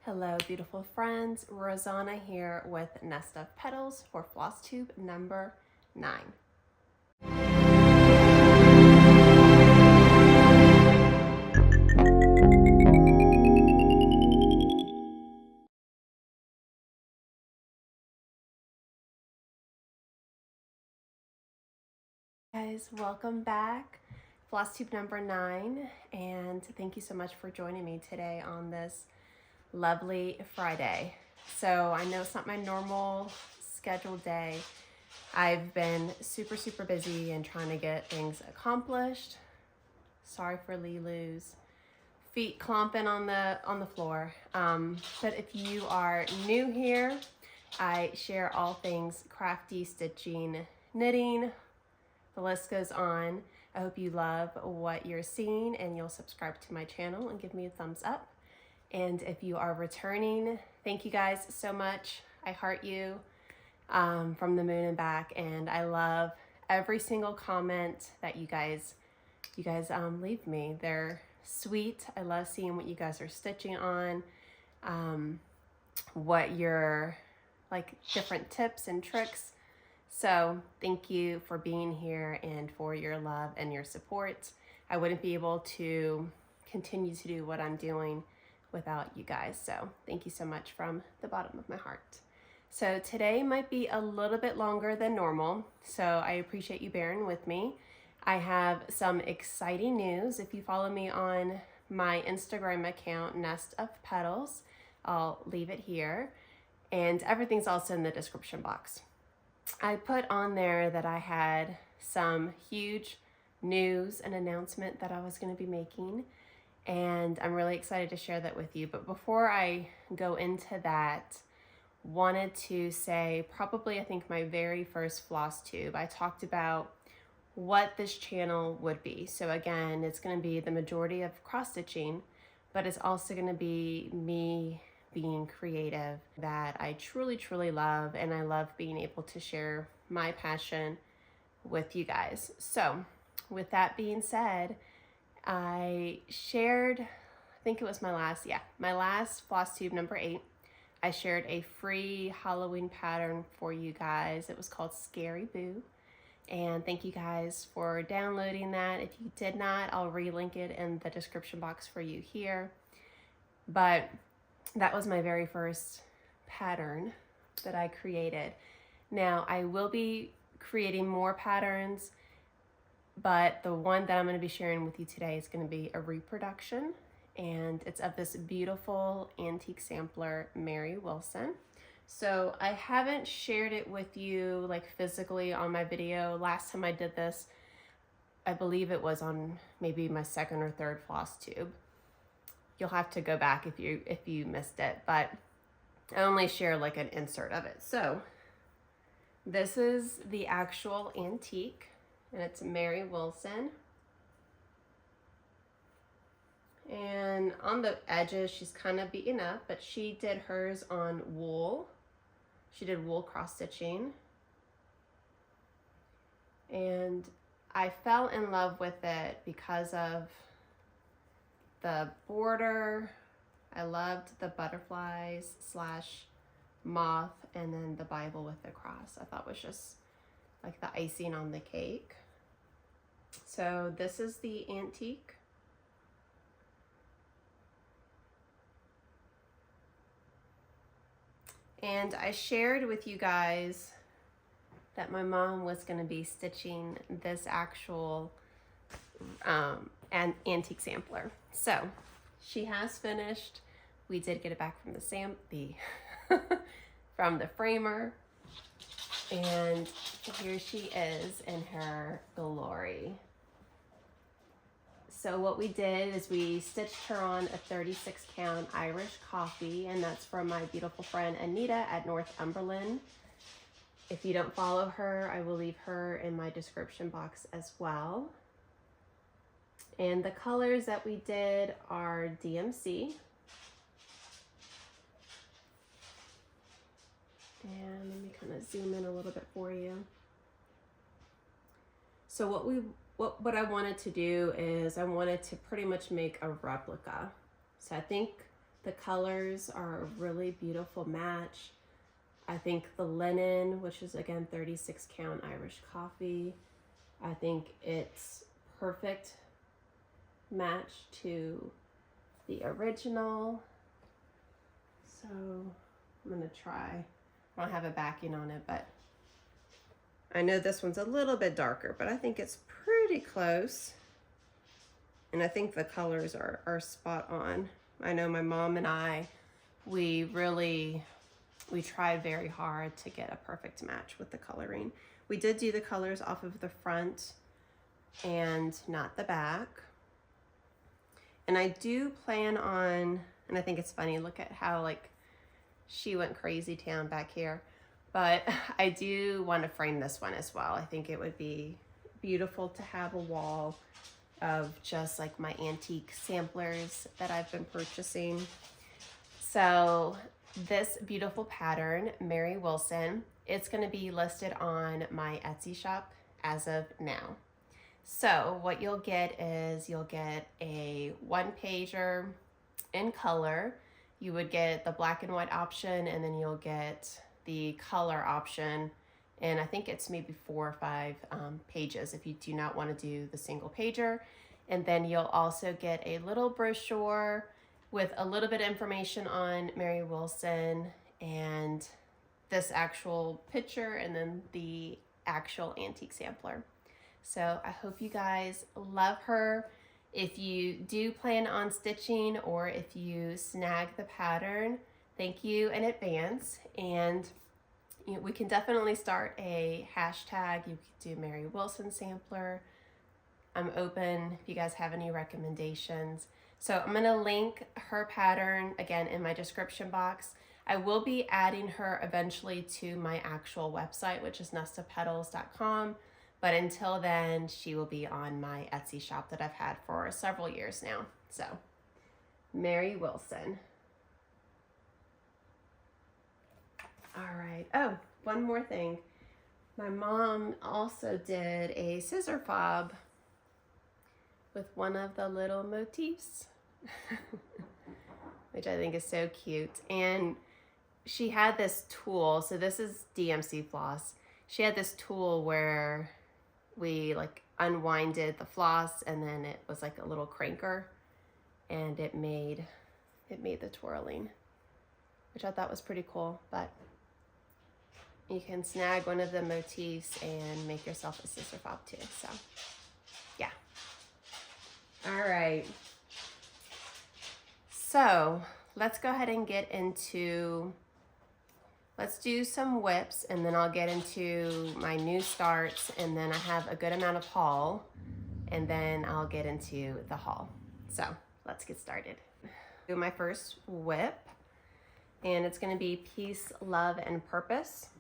Hello, beautiful friends. Rosanna here with Nest of Petals for FlossTube number 9. Guys, welcome back. FlossTube number 9, and thank you so much for joining me today on this lovely Friday. So I know it's not my normal scheduled day. I've been super busy and trying to get things accomplished. Sorry for Lilu's feet clomping on the floor. But if you are new here, I share all things crafty, stitching, knitting. The list goes on. I hope you love what you're seeing and you'll subscribe to my channel and give me a thumbs up. And if you are returning, thank you guys so much. I heart you from the moon and back, and I love every single comment that you guys leave me. They're sweet. I love seeing what you guys are stitching on, what your different tips and tricks. So thank you for being here and for your love and your support. I wouldn't be able to continue to do what I'm doing without you guys. So thank you so much from the bottom of my heart. So today might be a little bit longer than normal, so I appreciate you bearing with me. I have some exciting news. If you follow me on my Instagram account, Nest of Petals, I'll leave it here, and everything's also in the description box. I put on there that I had some huge news and announcement that I was going to be making, and I'm really excited to share that with you. But before I go into that, wanted to say probably I think my very first floss tube, I talked about what this channel would be. So again, it's going to be the majority of cross stitching, but it's also going to be me being creative that I truly love, and I love being able to share my passion with you guys. So with that being said, I shared, I think it was my last floss tube number 8. I shared a free Halloween pattern for you guys. It was called Scary Boo. And thank you guys for downloading that. If you did not, I'll relink it in the description box for you here. But that was my very first pattern that I created. Now I will be creating more patterns, but the one that I'm going to be sharing with you today is going to be a reproduction, and it's of this beautiful antique sampler, Mary Wilson. So I haven't shared it with you physically on my video. Last time I did this, I believe it was on maybe my second or third floss tube. You'll have to go back if you missed it, but I only share an insert of it. So this is the actual antique, and it's Mary Wilson. And on the edges, she's kind of beaten up, but she did hers on wool. She did wool cross stitching. And I fell in love with it because of the border. I loved the butterflies / moth, and then the Bible with the cross. I thought was just like the icing on the cake. So this is the antique. And I shared with you guys that my mom was going to be stitching this actual antique sampler. So she has finished. We did get it back from from the framer, and here she is in her glory. So what we did is we stitched her on a 36 count Irish coffee, and that's from my beautiful friend Anita at Northumberland. If you don't follow her, I will leave her in my description box as well. And the colors that we did are DMC. And let me kind of zoom in a little bit for you. So what I wanted to do is I wanted to pretty much make a replica. So I think The colors are a really beautiful match. I think the linen, which is again 36 count Irish coffee, I think it's perfect match to the original. So I'm gonna try. I don't have a backing on it, but I know this one's a little bit darker, but I think it's pretty close. And I think the colors are spot on. I know my mom and I, we tried very hard to get a perfect match with the coloring. We did do the colors off of the front and not the back. And I do plan on, and I think it's funny, look at how like she went crazy town back here. But I do want to frame this one as well. I think it would be beautiful to have a wall of just like my antique samplers that I've been purchasing. So this beautiful pattern, Mary Wilson, it's going to be listed on my Etsy shop as of now. So what you'll get is you'll get a one-pager in color. You would get the black and white option, and then you'll get the color option. And I think it's maybe 4 or 5 pages if you do not want to do the single pager. And then you'll also get a little brochure with a little bit of information on Mary Wilson and this actual picture and then the actual antique sampler. So I hope you guys love her. If you do plan on stitching or if you snag the pattern, thank you in advance. And we can definitely start a hashtag. You could do Mary Wilson sampler. I'm open if you guys have any recommendations. So I'm gonna link her pattern again in my description box. I will be adding her eventually to my actual website, which is nestofpetals.com. But until then, she will be on my Etsy shop that I've had for several years now. So, Mary Wilson. All right. Oh, one more thing. My mom also did a scissor fob with one of the little motifs, which I think is so cute. And she had this tool. So this is DMC floss. She had this tool where we like unwinded the floss and then it was like a little cranker and it made the twirling, which I thought was pretty cool. But you can snag one of the motifs and make yourself a scissor fob too. So yeah. All right. So let's go ahead and get into, let's do some whips and then I'll get into my new starts and then I have a good amount of haul and then I'll get into the haul. So let's get started. Do my first whip and it's gonna be Peace, Love, and Purpose.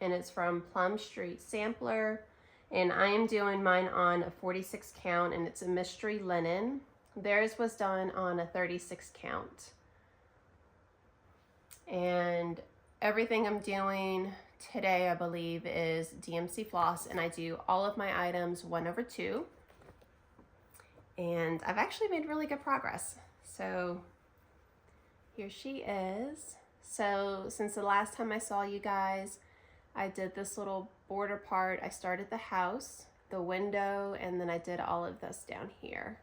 And it's from Plum Street Sampler. And I am doing mine on a 46 count and it's a mystery linen. Theirs was done on a 36 count. And everything I'm doing today, I believe, is DMC floss, and I do all of my items 1/2. And I've actually made really good progress. So here she is. So since the last time I saw you guys, I did this little border part. I started the house, the window, and then I did all of this down here.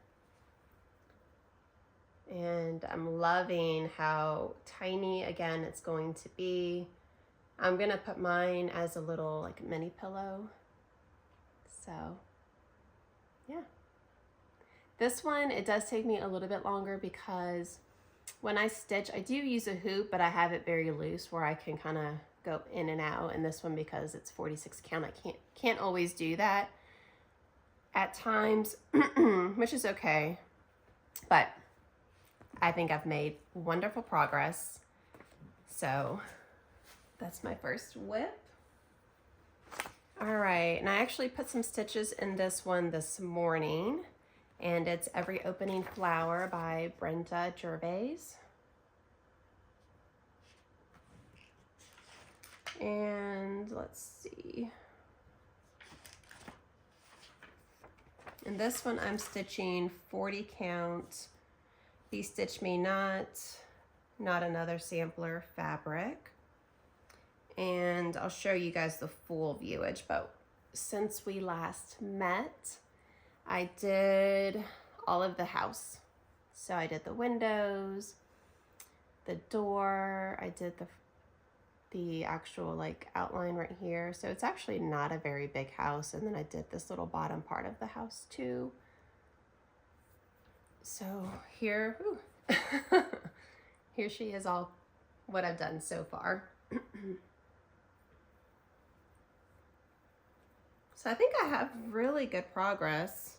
And I'm loving how tiny, again, it's going to be. I'm gonna put mine as a little like mini pillow. So yeah. This one, it does take me a little bit longer because when I stitch, I do use a hoop, but I have it very loose where I can kind of go in and out. And this one, because it's 46 count, I can't always do that at times, which is okay. But I think I've made wonderful progress. So that's my first whip. All right, and I actually put some stitches in this one this morning, and it's Every Opening Flower by Brenda Gervais. And let's see. In this one, I'm stitching 40 count the Stitch Me Not Another Sampler fabric. And I'll show you guys the full viewage, but since we last met, I did all of the house. So I did the windows, the door, I did the actual like outline right here. So it's actually not a very big house. And then I did this little bottom part of the house too. So here, here she is, all what I've done so far. So I think I have really good progress.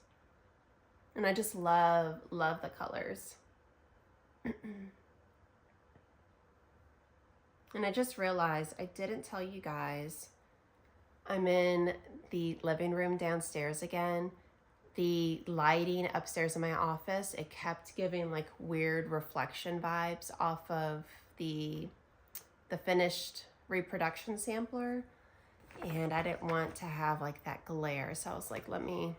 And I just love the colors. And I just realized I didn't tell you guys, I'm in the living room downstairs again. The lighting upstairs in my office, it kept giving like weird reflection vibes off of the finished reproduction sampler. And I didn't want to have like that glare. So I was like, let me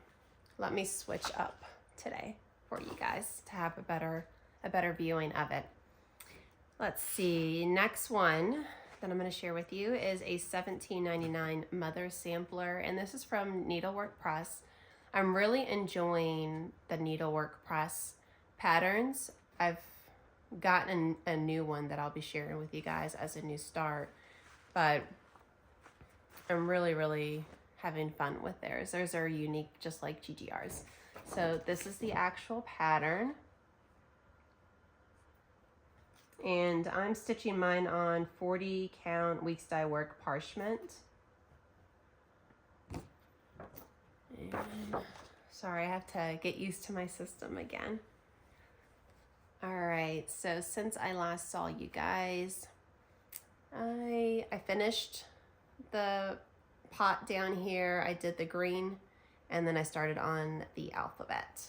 switch up today for you guys to have a better viewing of it. Let's see, next one that I'm going to share with you is a $17.99 Mother Sampler, and this is from Needlework Press. I'm really enjoying the Needlework Press patterns. I've gotten a new one that I'll be sharing with you guys as a new start, but I'm really having fun with theirs. Theirs are unique, just like GGR's. So this is the actual pattern. And I'm stitching mine on 40 count weeks dye work parchment. And sorry, I have to get used to my system again. All right, so since I last saw you guys, I finished the pot down here. I did the green, and then I started on the alphabet.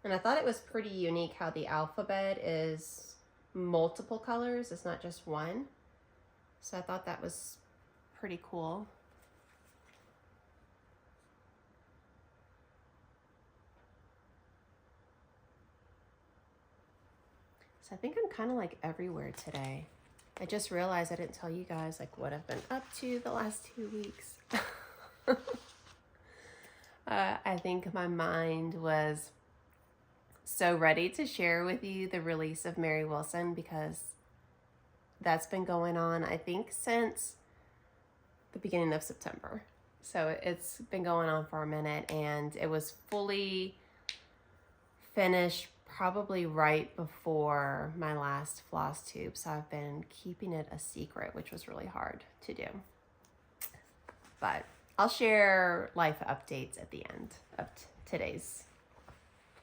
And I thought it was pretty unique how the alphabet is multiple colors. It's not just one. So I thought that was pretty cool. So I think I'm kind of like everywhere today. I just realized I didn't tell you guys like what I've been up to the last 2 weeks. I think my mind was so ready to share with you the release of Mary Wilson, because that's been going on, I think, since the beginning of September. So it's been going on for a minute, and it was fully finished probably right before my last floss tube. So I've been keeping it a secret, which was really hard to do. But I'll share life updates at the end of today's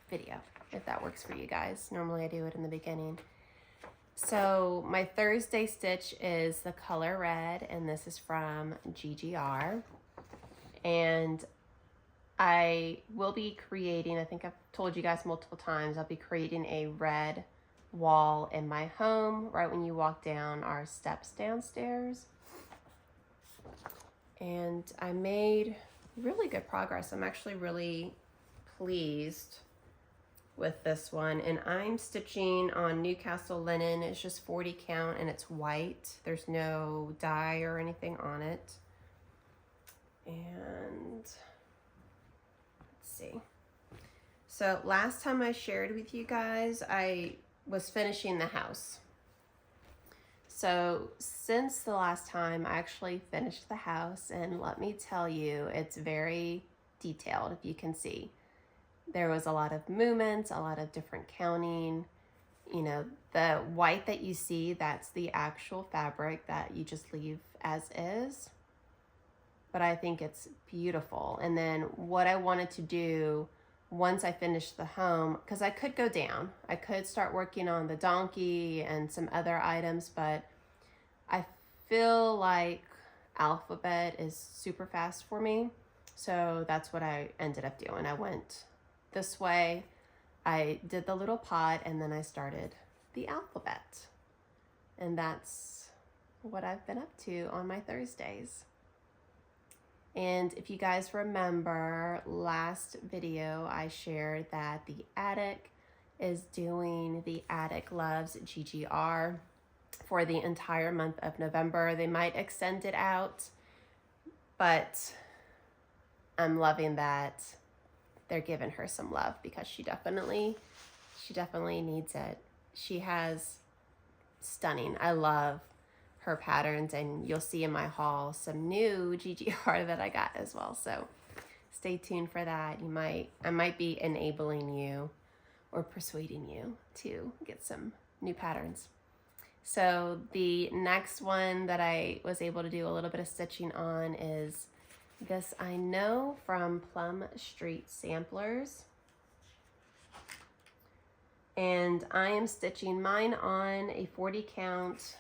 video, if that works for you guys. Normally I do it in the beginning. So my Thursday stitch is the color red, and this is from GGR. And I will be creating, I think I've told you guys multiple times, I'll be creating a red wall in my home right when you walk down our steps downstairs. And I made really good progress. I'm actually really pleased with this one, and I'm stitching on Newcastle linen. It's just 40 count, and it's white. There's no dye or anything on it. And let's see. So last time I shared with you guys, I was finishing the house. So since the last time, I actually finished the house, and let me tell you, it's very detailed, if you can see. There was a lot of movements, a lot of different counting. You know, the white that you see, that's the actual fabric that you just leave as is. But I think it's beautiful. And then what I wanted to do once I finished the home, because I could go down, I could start working on the donkey and some other items, but I feel like alphabet is super fast for me. So that's what I ended up doing. I went this way, I did the little pot, and then I started the alphabet. And that's what I've been up to on my Thursdays. And if you guys remember last video, I shared that the Attic is doing the Attic Loves GGR for the entire month of November. They might extend it out, but I'm loving that they're giving her some love because she definitely needs it. She has stunning, I love her patterns, and you'll see in my haul some new GGR that I got as well. So stay tuned for that. I might be enabling you or persuading you to get some new patterns. So the next one that I was able to do a little bit of stitching on is this I Know from Plum Street Samplers. And I am stitching mine on a 40 count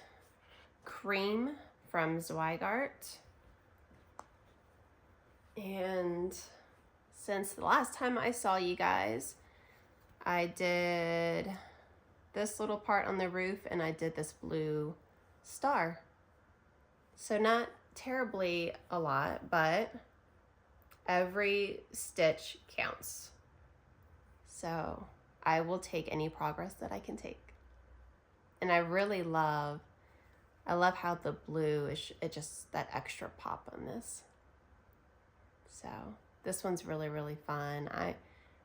cream from Zweigart. And since the last time I saw you guys, I did this little part on the roof and I did this blue star. So not terribly a lot, but every stitch counts. So I will take any progress that I can take. And I really love how the blue is, it just that extra pop on this. So this one's really, really fun.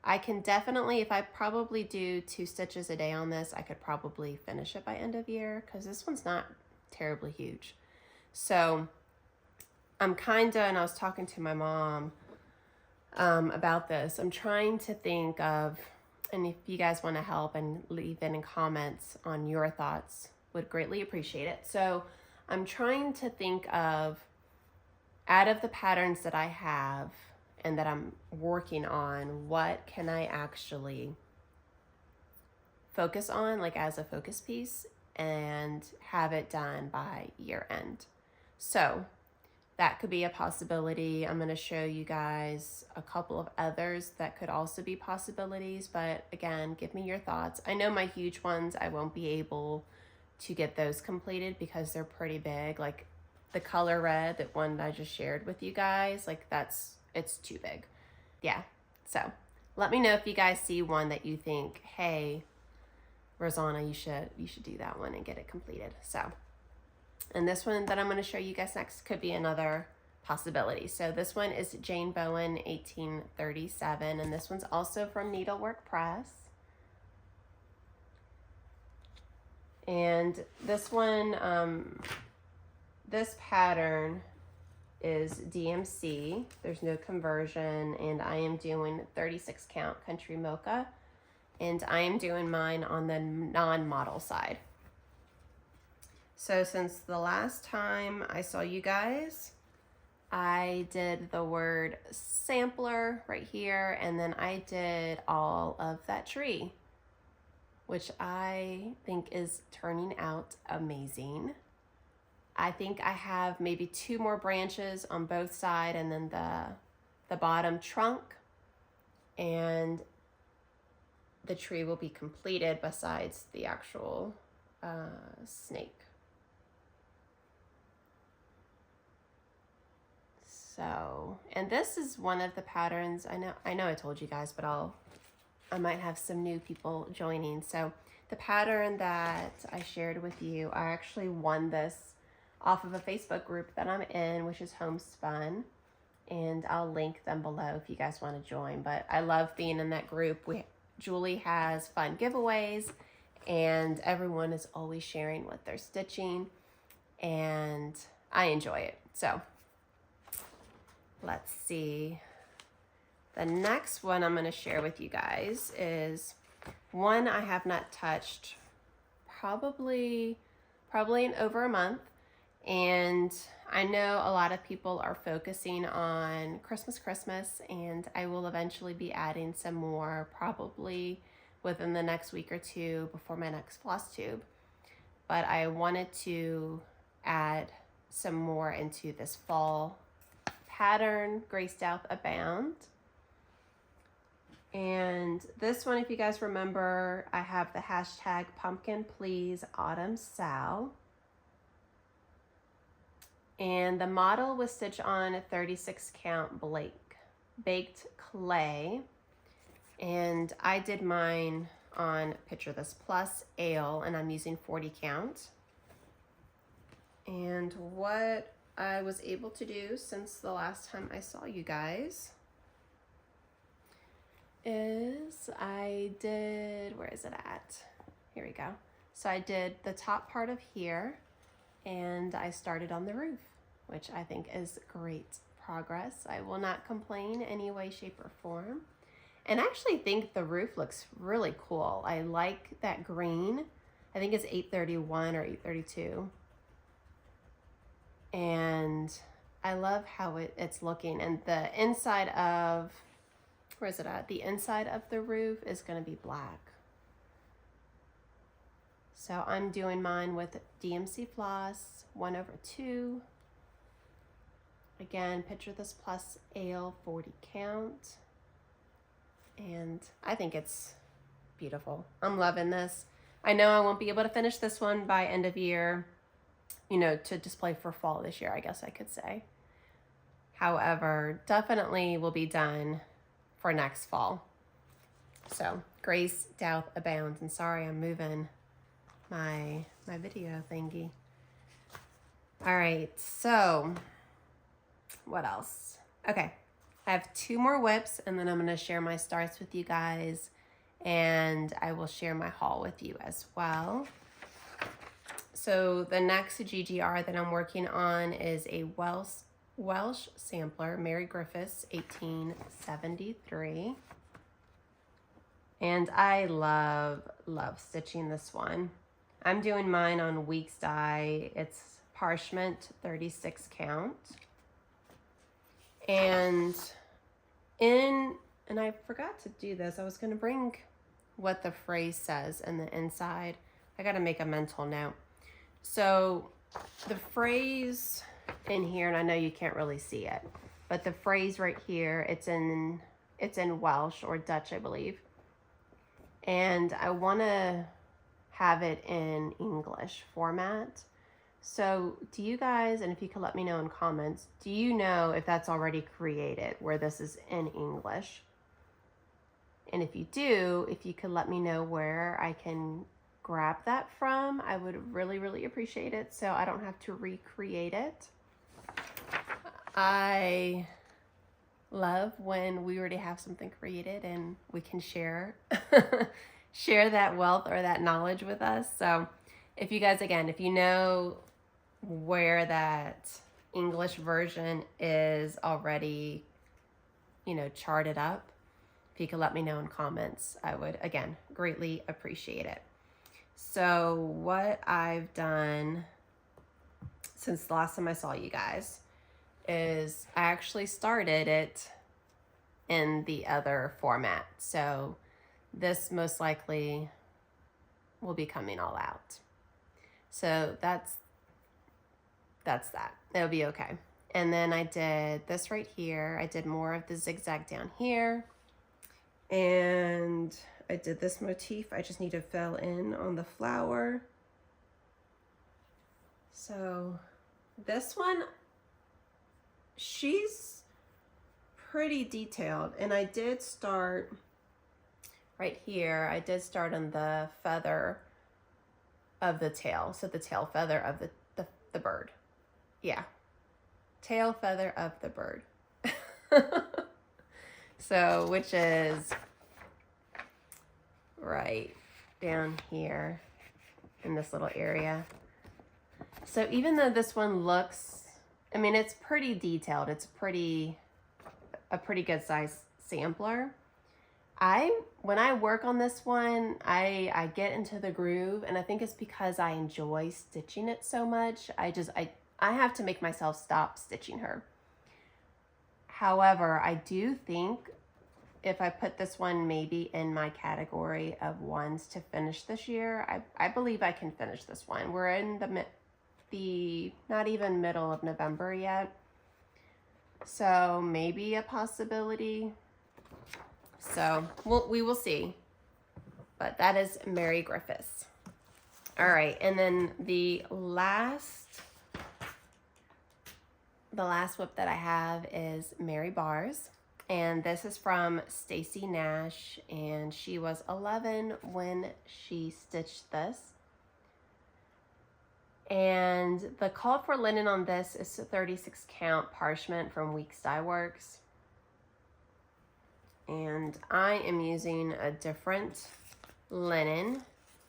I can definitely, if I probably do 2 stitches a day on this, I could probably finish it by end of year because this one's not terribly huge. So I'm and I was talking to my mom about this. I'm trying to think of, and if you guys want to help and leave in comments on your thoughts, would greatly appreciate it. So I'm trying to think of, out of the patterns that I have and that I'm working on, what can I actually focus on, like as a focus piece, and have it done by year end. So that could be a possibility. I'm going to show you guys a couple of others that could also be possibilities, but again, give me your thoughts. I know my huge ones, I won't be able to get those completed because they're pretty big. Like the color red, that one that I just shared with you guys, like it's too big. Yeah. So let me know if you guys see one that you think, hey, Rosanna, you should do that one and get it completed. So, and this one that I'm going to show you guys next could be another possibility. So this one is Jane Bowen 1837, and this one's also from Needlework Press. And this one, this pattern is DMC. There's no conversion, and I am doing 36 count Country Mocha, and I am doing mine on the non-model side. So since the last time I saw you guys, I did the word sampler right here, and then I did all of that tree, which I think is turning out amazing. I think I have maybe 2 more branches on both sides, and then the bottom trunk, and the tree will be completed besides the actual snake. So, and this is one of the patterns, I know I told you guys, but I might have some new people joining. So the pattern that I shared with you, I actually won this off of a Facebook group that I'm in, which is Homespun, and I'll link them below if you guys want to join. But I love being in that group. Julie has fun giveaways, and everyone is always sharing what they're stitching, and I enjoy it. So let's see. The next one I'm going to share with you guys is one I have not touched probably in over a month. And I know a lot of people are focusing on Christmas, and I will eventually be adding some more probably within the next week or 2 before my next FlossTube. But I wanted to add some more into this fall pattern, Graced Out Abound. And this one, if you guys remember, I have the hashtag Pumpkin Please Autumn Sal. And the model was stitched on 36 count baked clay. And I did mine on, picture this, plus ale, and I'm using 40 count. And what I was able to do since the last time I saw you guys is I did, where is it at? Here we go. So I did the top part of here, and I started on the roof, which I think is great progress. I will not complain any way, shape, or form. And I actually think the roof looks really cool. I like that green. I think it's 831 or 832. And I love how it's looking. And the inside of, where is it at? The inside of the roof is going to be black. So I'm doing mine with DMC floss 1/2. Again, picture this plus ale 40 count. And I think it's beautiful. I'm loving this. I know I won't be able to finish this one by end of year, you know, to display for fall this year, I guess I could say. However, definitely will be done for next fall. So grace doth abound. And sorry, I'm moving my video thingy. All right, so what else? Okay, I have 2 more whips, and then I'm going to share my starts with you guys, and I will share my haul with you as well. So the next GGR that I'm working on is a Welsh sampler, Mary Griffiths, 1873. And I love stitching this one. I'm doing mine on Weeks Dye. It's parchment 36 count. And I forgot to do this. I was going to bring what the phrase says in the inside. I got to make a mental note. So the phrase in here, and I know you can't really see it, but the phrase right here, it's in Welsh or Dutch, I believe. And I want to have it in English format. So do you guys, and if you could let me know in comments, do you know if that's already created where this is in English? And if you do, if you could let me know where I can grab that from, I would really, really appreciate it so I don't have to recreate it. I love when we already have something created and we can share share that wealth or that knowledge with us. So if you guys, again, if you know where that English version is already, you know, charted up, if you could let me know in comments, I would, again, greatly appreciate it. So what I've done since the last time I saw you guys is I actually started it in the other format. So this most likely will be coming all out. So that's that. It'll be okay. And then I did this right here. I did more of the zigzag down here. And I did this motif. I just need to fill in on the flower. So this one, she's pretty detailed. And I did start right here. I did start on the feather of the tail. So the tail feather of the bird. Yeah. Tail feather of the bird. So, which is right down here in this little area. So even though this one looks, I mean, it's pretty detailed. It's a pretty good size sampler. When I work on this one, I get into the groove, and I think it's because I enjoy stitching it so much. I have to make myself stop stitching her. However, I do think if I put this one maybe in my category of ones to finish this year, I believe I can finish this one. We're in the not even middle of November yet. So maybe a possibility. So we will see. But that is Mary Griffiths. All right, and then the last the last WIP that I have is Mary Bars. And this is from Stacy Nash, and she was 11 when she stitched this. And the called for linen on this is 36 count parchment from Weeks Dye Works. And I am using a different linen.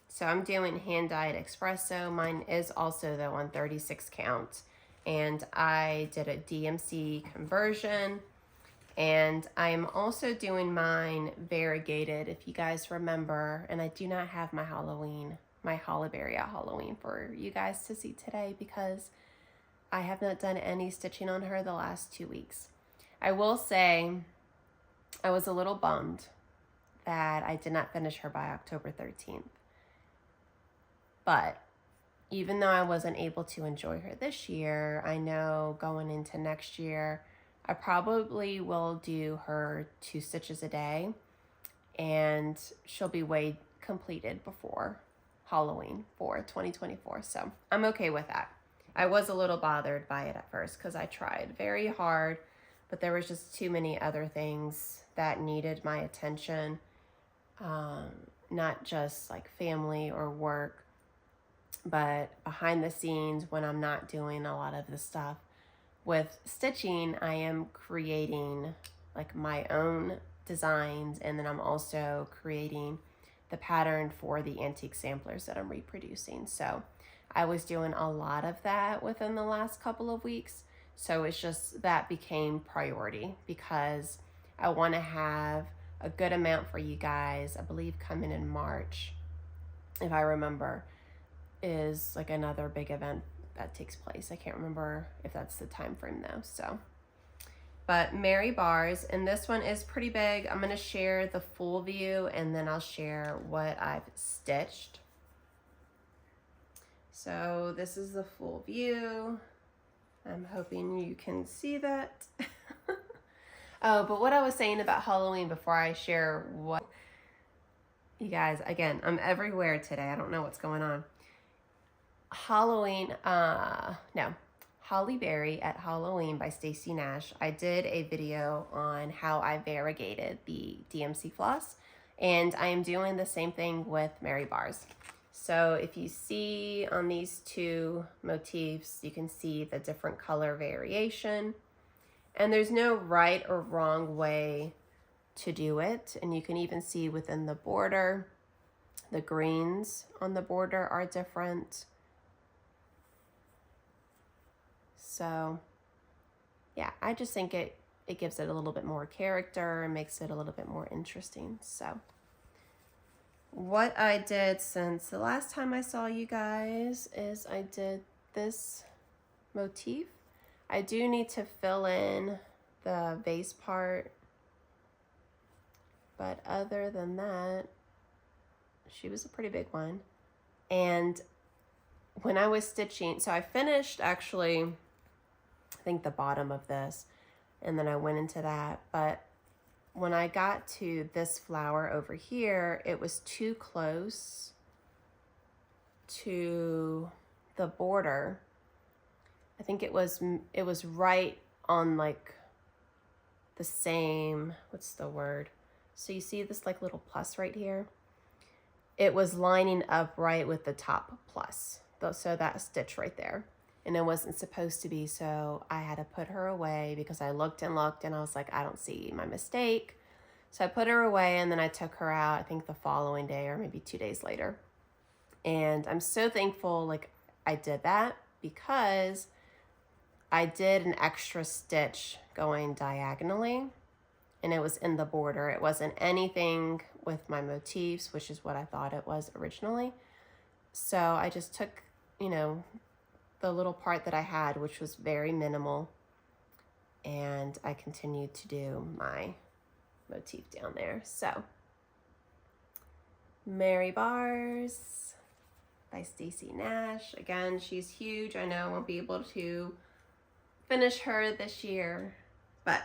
So I'm doing hand dyed espresso. Mine is also though on 36 count. And I did a DMC conversion. And I'm also doing mine variegated, if you guys remember. And I do not have my Hollyberry at Halloween for you guys to see today because I have not done any stitching on her the last 2 weeks. I will say I was a little bummed that I did not finish her by October 13th. But even though I wasn't able to enjoy her this year, I know going into next year, I probably will do her 2 stitches a day, and she'll be way completed before Halloween for 2024. So I'm okay with that. I was a little bothered by it at first because I tried very hard, but there was just too many other things that needed my attention, not just like family or work, but behind the scenes when I'm not doing a lot of the stuff. With stitching, I am creating like my own designs, and then I'm also creating the pattern for the antique samplers that I'm reproducing. So I was doing a lot of that within the last couple of weeks. So it's just that became priority because I want to have a good amount for you guys. I believe coming in March, if I remember, is like another big event that takes place. I can't remember if that's the time frame though. So, but Mary Bars, and this one is pretty big. I'm going to share the full view and then I'll share what I've stitched. So this is the full view. I'm hoping you can see that. Oh, but what I was saying about Halloween before I share what, you guys, again, I'm everywhere today. I don't know what's going on. Hollyberry at Halloween by Stacy Nash. I did a video on how I variegated the DMC floss, and I am doing the same thing with Mary Bars. So if you see on these 2 motifs, you can see the different color variation, and there's no right or wrong way to do it. And you can even see within the border, the greens on the border are different. So yeah, I just think it gives it a little bit more character and makes it a little bit more interesting. So what I did since the last time I saw you guys is I did this motif. I do need to fill in the vase part, but other than that, she was a pretty big one. And when I was stitching, so I finished actually, I think the bottom of this, and then I went into that. But when I got to this flower over here, it was too close to the border. I think it was right on like the same, what's the word? So you see this like little plus right here? It was lining up right with the top plus. So that stitch right there. And it wasn't supposed to be, so I had to put her away because I looked and looked and I was like, I don't see my mistake. So I put her away and then I took her out, I think the following day or maybe 2 days later. And I'm so thankful like I did that because I did an extra stitch going diagonally and it was in the border. It wasn't anything with my motifs, which is what I thought it was originally. So I just took, you know, the little part that I had, which was very minimal, and I continued to do my motif down there. So Mary Bars by Stacy Nash. Again, she's huge. I know I won't be able to finish her this year, but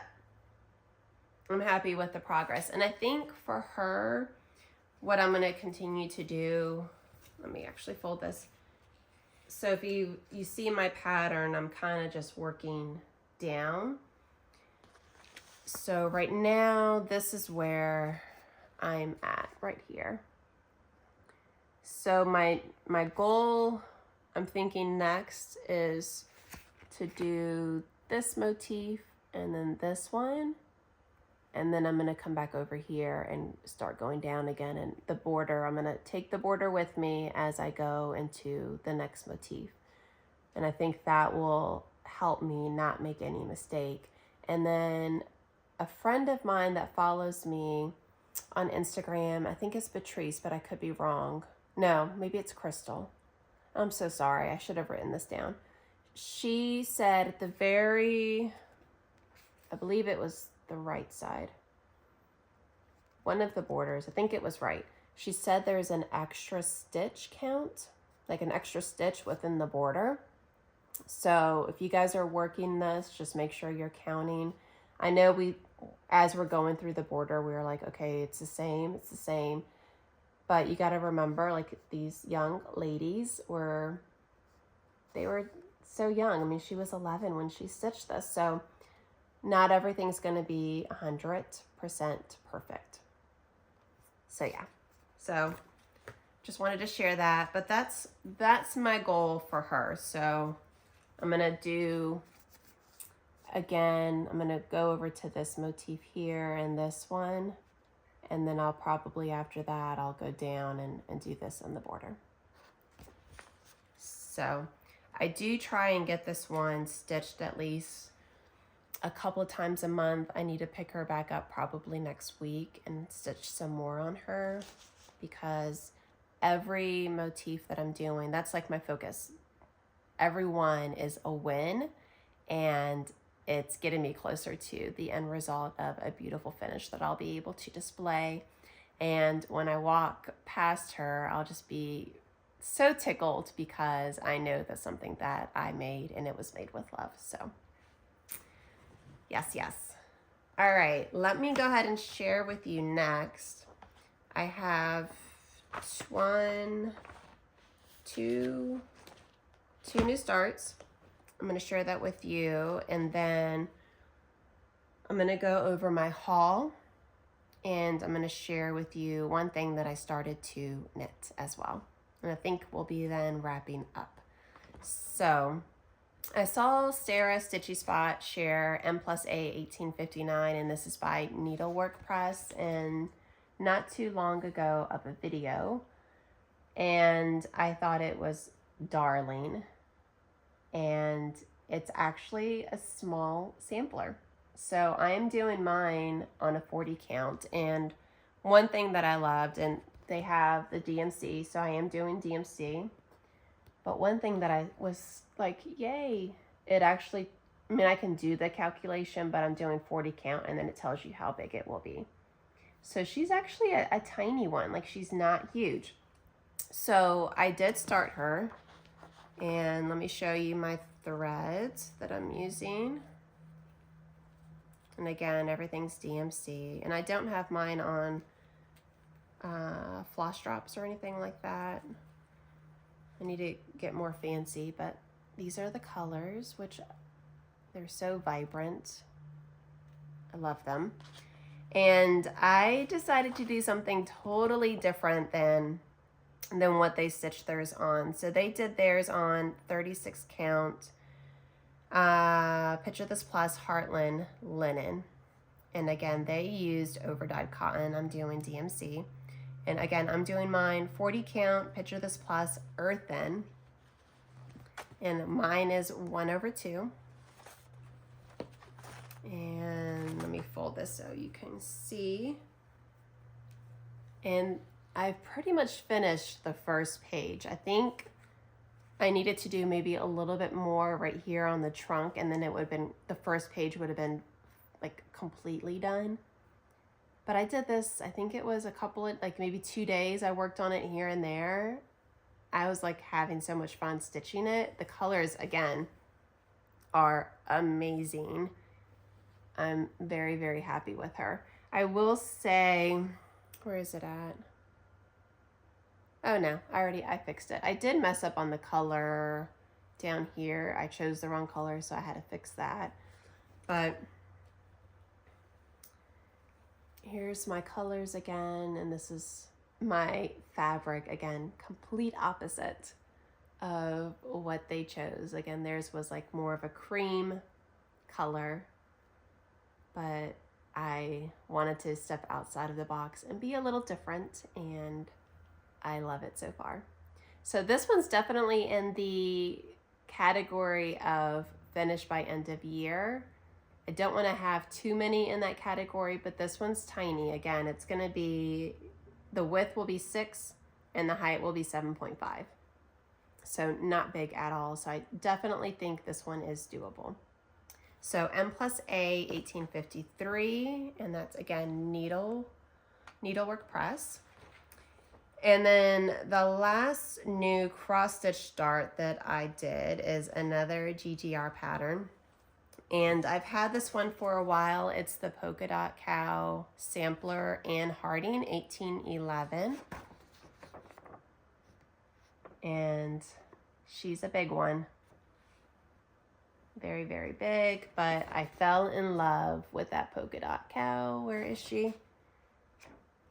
I'm happy with the progress. And I think for her, what I'm going to continue to do, let me actually fold this. So if you see my pattern, I'm kind of just working down. So right now, this is where I'm at right here. So my goal, I'm thinking next, is to do this motif and then this one. And then I'm gonna come back over here and start going down again. And the border, I'm gonna take the border with me as I go into the next motif. And I think that will help me not make any mistake. And then a friend of mine that follows me on Instagram, I think it's Patrice, but I could be wrong. No, maybe it's Crystal. I'm so sorry, I should have written this down. She said at the very, I believe it was the right side, one of the borders, I think it was right. She said there's an extra stitch count, like an extra stitch within the border. So if you guys are working this, just make sure you're counting. I know as we're going through the border, we were like, okay, it's the same. But you got to remember, like, these young ladies they were so young. I mean, she was 11 when she stitched this. So not everything's going to be 100% perfect. So yeah, so just wanted to share that, but that's my goal for her. So I'm going to do, again, I'm going to go over to this motif here and this one. And then I'll probably, after that, I'll go down and do this on the border. So I do try and get this one stitched at least a couple of times a month. I need to pick her back up probably next week and stitch some more on her, because every motif that I'm doing, that's like my focus. Every one is a win, and it's getting me closer to the end result of a beautiful finish that I'll be able to display. And when I walk past her, I'll just be so tickled, because I know that's something that I made, and it was made with love. So yes. All right, let me go ahead and share with you next. I have two new starts. I'm going to share that with you, and then I'm going to go over my haul, and I'm going to share with you one thing that I started to knit as well. And I think we'll be then wrapping up. So I saw Sarah Stitchy Spot share M+A 1859, and this is by Needlework Press, and not too long ago of a video, and I thought it was darling. And it's actually a small sampler. So I am doing mine on a 40 count. And one thing that I loved, and they have the DMC, so I am doing DMC. But one thing that I was like, yay, it actually, I mean, I can do the calculation, but I'm doing 40 count, and then it tells you how big it will be. So she's actually a tiny one, like she's not huge. So I did start her. And let me show you my threads that I'm using. And again, everything's DMC. And I don't have mine on floss drops or anything like that. I need to get more fancy, but these are the colors, which they're so vibrant. I love them. And I decided to do something totally different than what they stitched theirs on. So they did theirs on 36 count, Picture This Plus Heartland linen. And again, they used overdyed cotton. I'm doing DMC. And again, I'm doing mine 40 count, Picture This Plus earthen. And mine is 1/2. And let me fold this so you can see. And I've pretty much finished the first page. I think I needed to do maybe a little bit more right here on the trunk, and then it would have been, the first page would have been like completely done. But I did this, I think it was a couple of, like maybe 2 days. I worked on it here and there. I was like having so much fun stitching it. The colors, again, are amazing. I'm very, very happy with her. I will say, where is it at? Oh no, I fixed it. I did mess up on the color down here. I chose the wrong color, so I had to fix that. But here's my colors again, and this is my fabric again, complete opposite of what they chose. Again, theirs was like more of a cream color, but I wanted to step outside of the box and be a little different, and I love it so far. So this one's definitely in the category of finished by end of year. I don't want to have too many in that category, but this one's tiny. Again, it's going to be, the width will be 6 and the height will be 7.5. So not big at all. So I definitely think this one is doable. So M+A 1853, and that's again needlework press. And then the last new cross stitch start that I did is another GGR pattern. And I've had this one for a while. It's the Polka Dot Cow Sampler Ann Harding 1811. And she's a big one. Very, very big, but I fell in love with that polka dot cow. Where is she?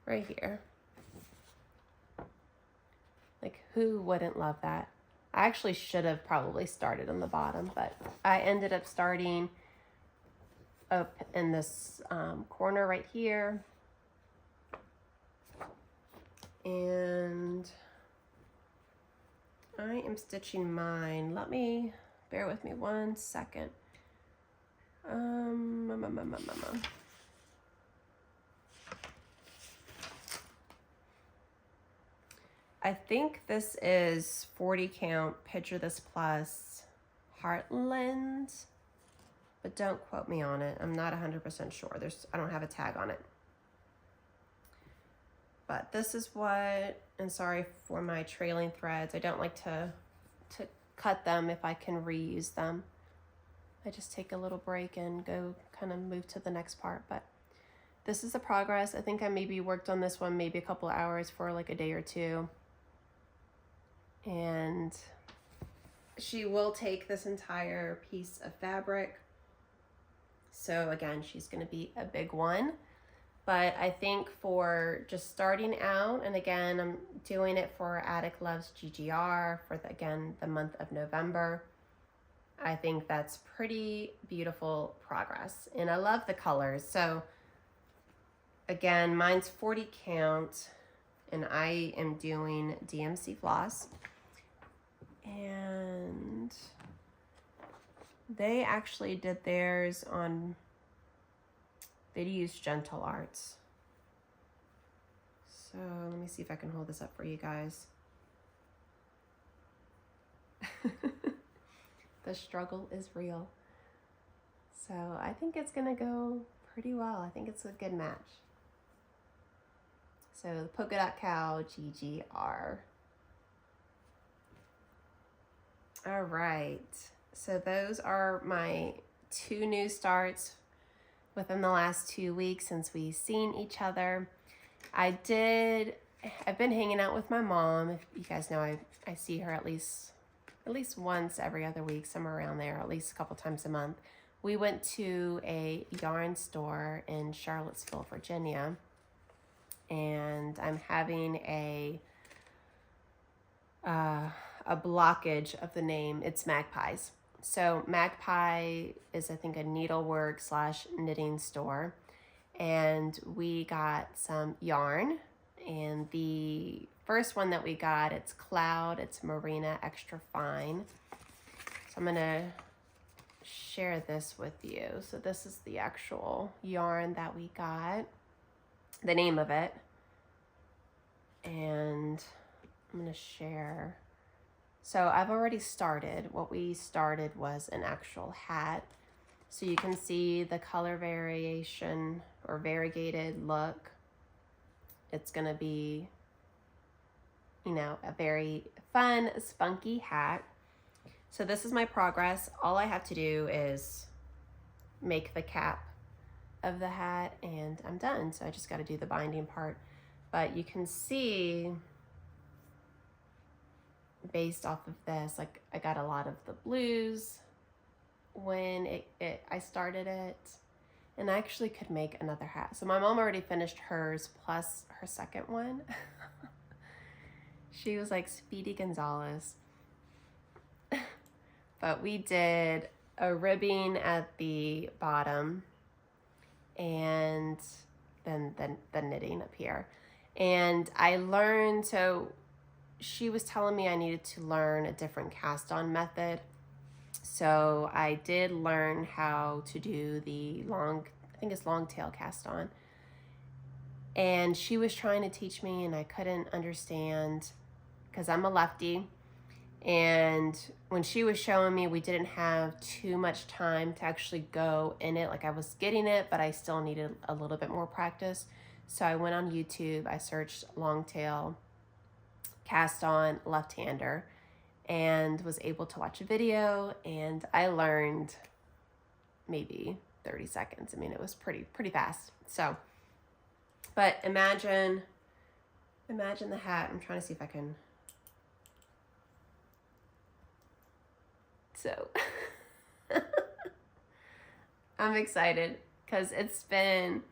Right here. Like, who wouldn't love that? I actually should have probably started on the bottom, but I ended up starting up in this corner right here. And I am stitching mine. Bear with me 1 second. I think this is 40 count, Picture This Plus, Heartland, but don't quote me on it. I'm not 100% sure. I don't have a tag on it. But this is what, and sorry for my trailing threads. I don't like to cut them if I can reuse them. I just take a little break and go kind of move to the next part. But this is the progress. I think I maybe worked on this one maybe a couple of hours for like a day or two. And she will take this entire piece of fabric. So again, she's going to be a big one. But I think for just starting out, and again, I'm doing it for Attic Loves GGR for, again, the month of November. I think that's pretty beautiful progress. And I love the colors. So again, mine's 40 count, and I am doing DMC floss. And they actually did theirs on, they used Gentle Arts. So let me see if I can hold this up for you guys. The struggle is real. So I think it's gonna go pretty well. I think it's a good match. So the Polka Dot Cow GGR. All right, so those are my 2 new starts within the last 2 weeks since we've seen each other. I've been hanging out with my mom. If you guys know, I see her at least once every other week, somewhere around there, at least a couple times a month. We went to a yarn store in Charlottesville, Virginia, and I'm having a blockage of the name. It's Magpies. So Magpie is, I think, a needlework / knitting store. And we got some yarn. And the first one that we got, it's Cloud. It's Merino Extra Fine. So I'm going to share this with you. So this is the actual yarn that we got. The name of it. And I'm going to share. So I've already started. What we started was an actual hat. So you can see the color variation or variegated look. It's going to be, you know, a very fun, spunky hat. So this is my progress. All I have to do is make the cap of the hat and I'm done. So I just got to do the binding part. But you can see, based off of this, like I got a lot of the blues when I started it, and I actually could make another hat. So my mom already finished hers plus her second one. She was like Speedy Gonzalez. But we did a ribbing at the bottom and then the knitting up here. And I learned, so she was telling me I needed to learn a different cast on method. So I did learn how to do the long, I think it's long tail cast on. And she was trying to teach me and I couldn't understand because I'm a lefty. And when she was showing me, we didn't have too much time to actually go in it. Like I was getting it, but I still needed a little bit more practice. So I went on YouTube, I searched long tail cast on left-hander and was able to watch a video, and I learned maybe 30 seconds. I mean, it was pretty fast. So, but imagine the hat. I'm trying to see if I can. So I'm excited because it's been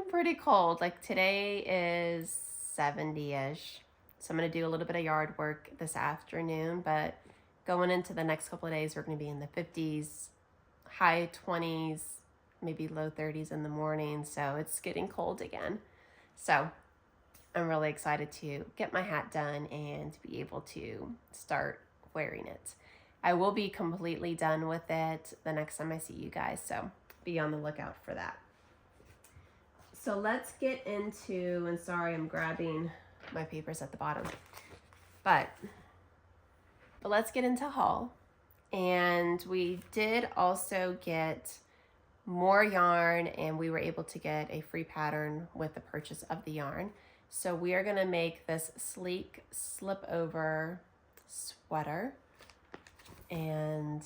pretty cold. Like today is 70-ish. So I'm going to do a little bit of yard work this afternoon, but going into the next couple of days, we're going to be in the 50s, high 20s, maybe low 30s in the morning. So it's getting cold again. So I'm really excited to get my hat done and be able to start wearing it. I will be completely done with it the next time I see you guys. So be on the lookout for that. So let's get into, and sorry, I'm grabbing my papers at the bottom, but let's get into haul. And we did also get more yarn, and we were able to get a free pattern with the purchase of the yarn. So we are going to make this sleek slip over sweater, and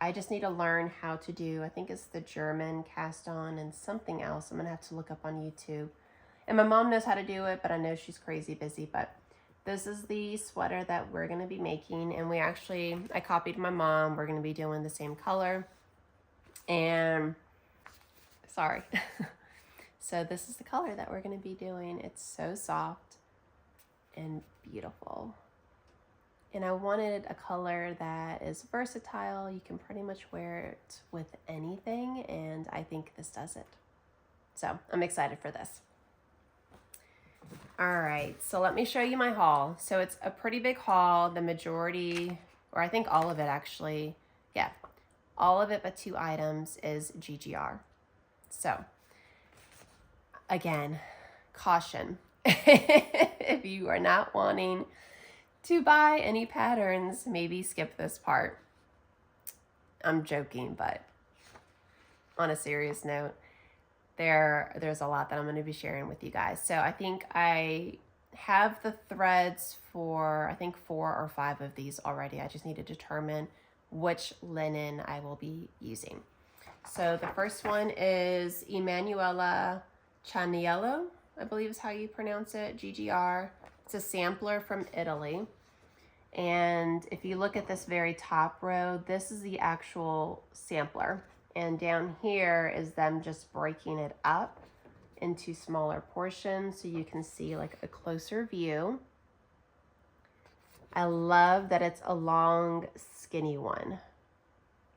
I just need to learn how to do, I think it's the German cast on and something else. I'm going to have to look up on YouTube. And my mom knows how to do it, but I know she's crazy busy. But this is the sweater that we're going to be making. And I copied my mom. We're going to be doing the same color. And, sorry. So this is the color that we're going to be doing. It's so soft and beautiful. And I wanted a color that is versatile. You can pretty much wear it with anything. And I think this does it. So I'm excited for this. All right, so let me show you my haul. So it's a pretty big haul. The majority, or I think all of it actually, yeah, all of it but 2 items is GGR. So again, caution. If you are not wanting to buy any patterns, maybe skip this part. I'm joking, but on a serious note, there's a lot that I'm going to be sharing with you guys. So I think I have the threads for, I think 4 or 5 of these already. I just need to determine which linen I will be using. So the first one is Emanuela Cianiello, I believe is how you pronounce it, GGR. It's a sampler from Italy. And if you look at this very top row, this is the actual sampler. And down here is them just breaking it up into smaller portions so you can see like a closer view. I love that it's a long, skinny one.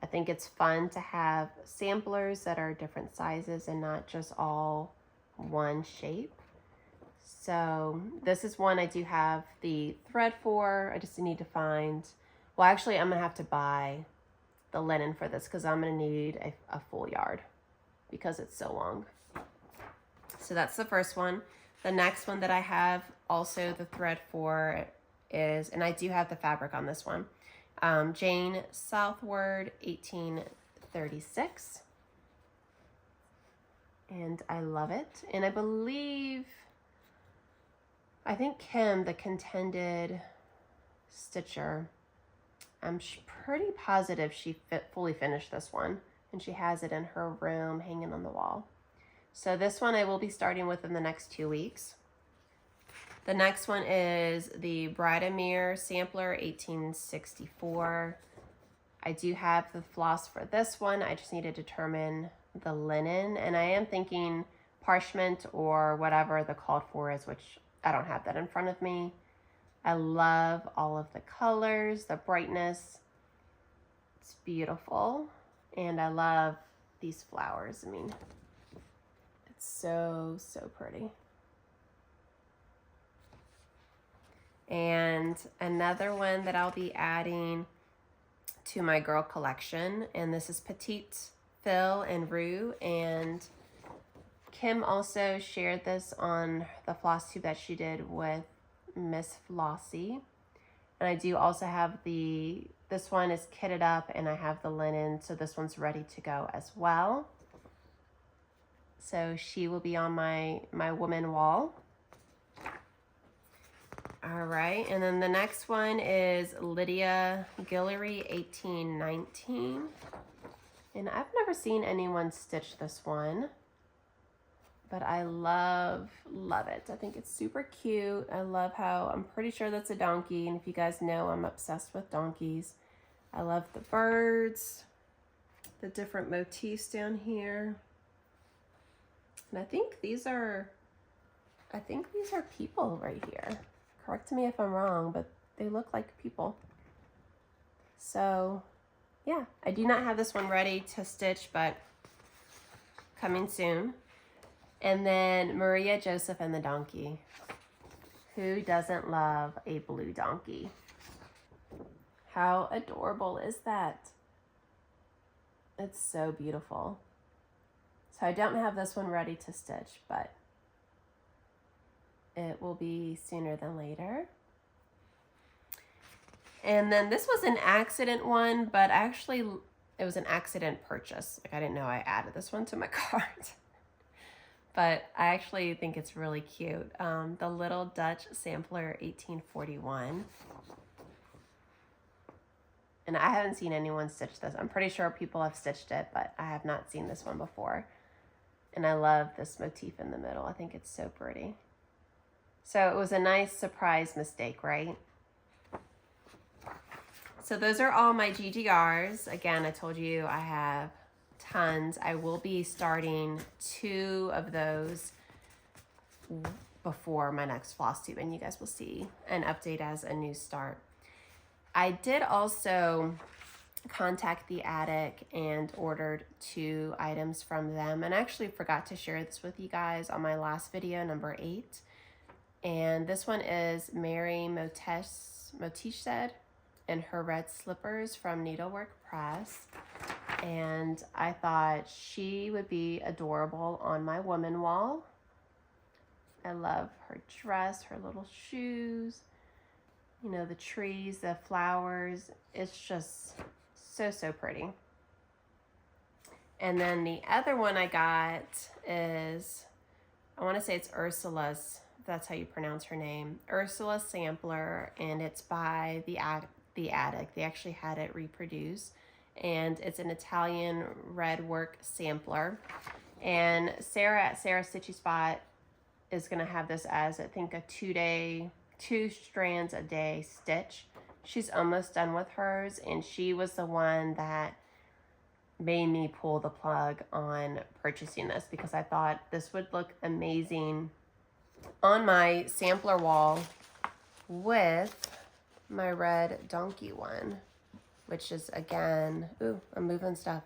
I think it's fun to have samplers that are different sizes and not just all one shape. So this is one I do have the thread for. I just need to find, well, actually I'm gonna have to buy the linen for this because I'm going to need a full yard because it's so long. So that's the first one. The next one that I have also the thread for is, and I do have the fabric on this one, Jane Southward 1836. And I love it. And I think Kim, the Contended Stitcher, I'm pretty positive she fully finished this one, and she has it in her room hanging on the wall. So this one I will be starting with in the next 2 weeks. The next one is the Bridemere Sampler 1864. I do have the floss for this one. I just need to determine the linen, and I am thinking parchment or whatever the called for is, which I don't have that in front of me. I love all of the colors, the brightness. It's beautiful. And I love these flowers. I mean, it's so, so pretty. And another one that I'll be adding to my girl collection, and this is Petite Phil and Rue, and Kim also shared this on the floss tube that she did with Miss Flossy. And I do also have this one is kitted up, and I have the linen, so this one's ready to go as well. So she will be on my woman wall. All right, and then the next one is Lydia Guillory 1819. And I've never seen anyone stitch this one, but I love it. I think it's super cute. I love how, I'm pretty sure that's a donkey, and if you guys know, I'm obsessed with donkeys. I love the birds, the different motifs down here. And I think these are people right here. Correct me if I'm wrong, but they look like people. So yeah, I do not have this one ready to stitch, but coming soon. And then Maria Joseph and the donkey. Who doesn't love a blue donkey? How adorable is that? It's so beautiful. So I don't have this one ready to stitch, but it will be sooner than later. And then this was an accident one, but actually it was an accident purchase. Like, I didn't know I added this one to my cart. But I actually think it's really cute. The Little Dutch Sampler 1841. And I haven't seen anyone stitch this. I'm pretty sure people have stitched it, but I have not seen this one before. And I love this motif in the middle. I think it's so pretty. So it was a nice surprise mistake, right? So those are all my GGRs. Again, I told you I have tons. I will be starting 2 of those before my next floss tube, and you guys will see an update as a new start. I did also contact the attic and ordered 2 items from them, and I actually forgot to share this with you guys on my last video, number 8. And this one is Mary Moteshed and her red slippers from Needlework Press. And I thought she would be adorable on my woman wall. I love her dress, her little shoes, you know, the trees, the flowers. It's just so, so pretty. And then the other one I got is, I want to say it's Ursula's, if that's how you pronounce her name, Ursula Sampler, and it's by the Attic. They actually had it reproduced, and it's an Italian red work sampler. And Sarah at Sarah Stitchy Spot is going to have this as, I think, a 2 strands a day stitch. She's almost done with hers, and she was the one that made me pull the plug on purchasing this, because I thought this would look amazing on my sampler wall with my red donkey one, which is, again, ooh, I'm moving stuff.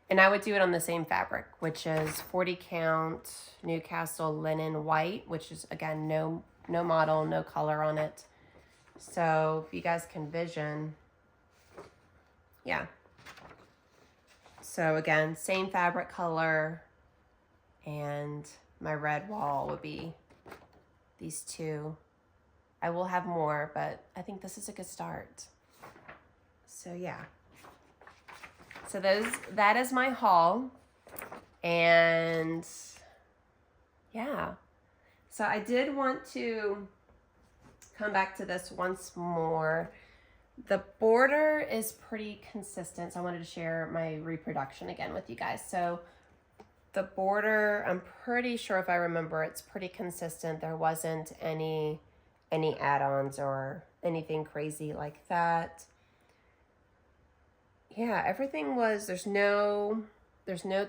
And I would do it on the same fabric, which is 40 count Newcastle linen white, which is, again, no model, no color on it. So if you guys can vision, yeah. So again, same fabric color, and my red wall would be these 2. I will have more, but I think this is a good start. So yeah. So that is my haul. And yeah. So I did want to come back to this once more. The border is pretty consistent, so I wanted to share my reproduction again with you guys. So the border, I'm pretty sure, if I remember, it's pretty consistent. There wasn't any add-ons or anything crazy like that. yeah, everything was, there's no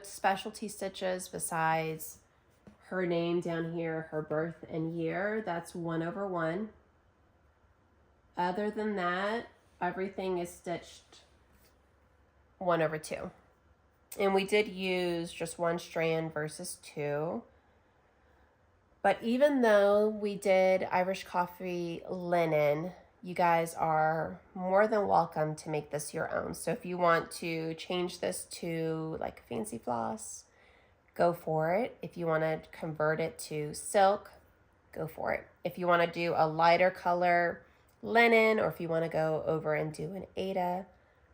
specialty stitches besides her name down here, her birth and year. That's 1/1. Other than that, everything is stitched 1/2. And we did use just 1 strand versus 2. But even though we did Irish coffee linen, you guys are more than welcome to make this your own. So if you want to change this to like fancy floss, go for it. If you want to convert it to silk, go for it. If you want to do a lighter color linen, or if you want to go over and do an Aida,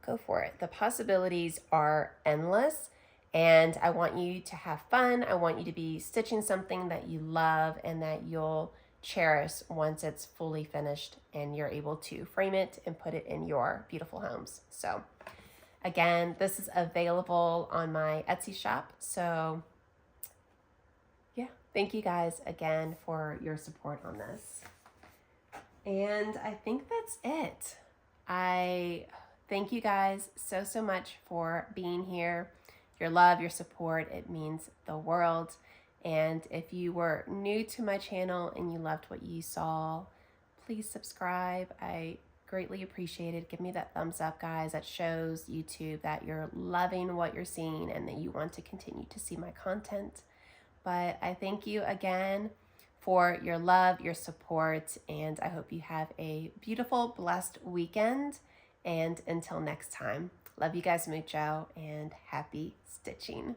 go for it. The possibilities are endless, and I want you to have fun. I want you to be stitching something that you love and that you'll cherish once it's fully finished and you're able to frame it and put it in your beautiful homes. So again, this is available on my Etsy shop. So yeah, thank you guys again for your support on this. And I think that's it. I thank you guys so much for being here. Your love, your support, it means the world. And if you were new to my channel and you loved what you saw, please subscribe. I greatly appreciate it. Give me that thumbs up, guys. That shows YouTube that you're loving what you're seeing and that you want to continue to see my content. But I thank you again for your love, your support, and I hope you have a beautiful, blessed weekend. And until next time, love you guys mucho and happy stitching.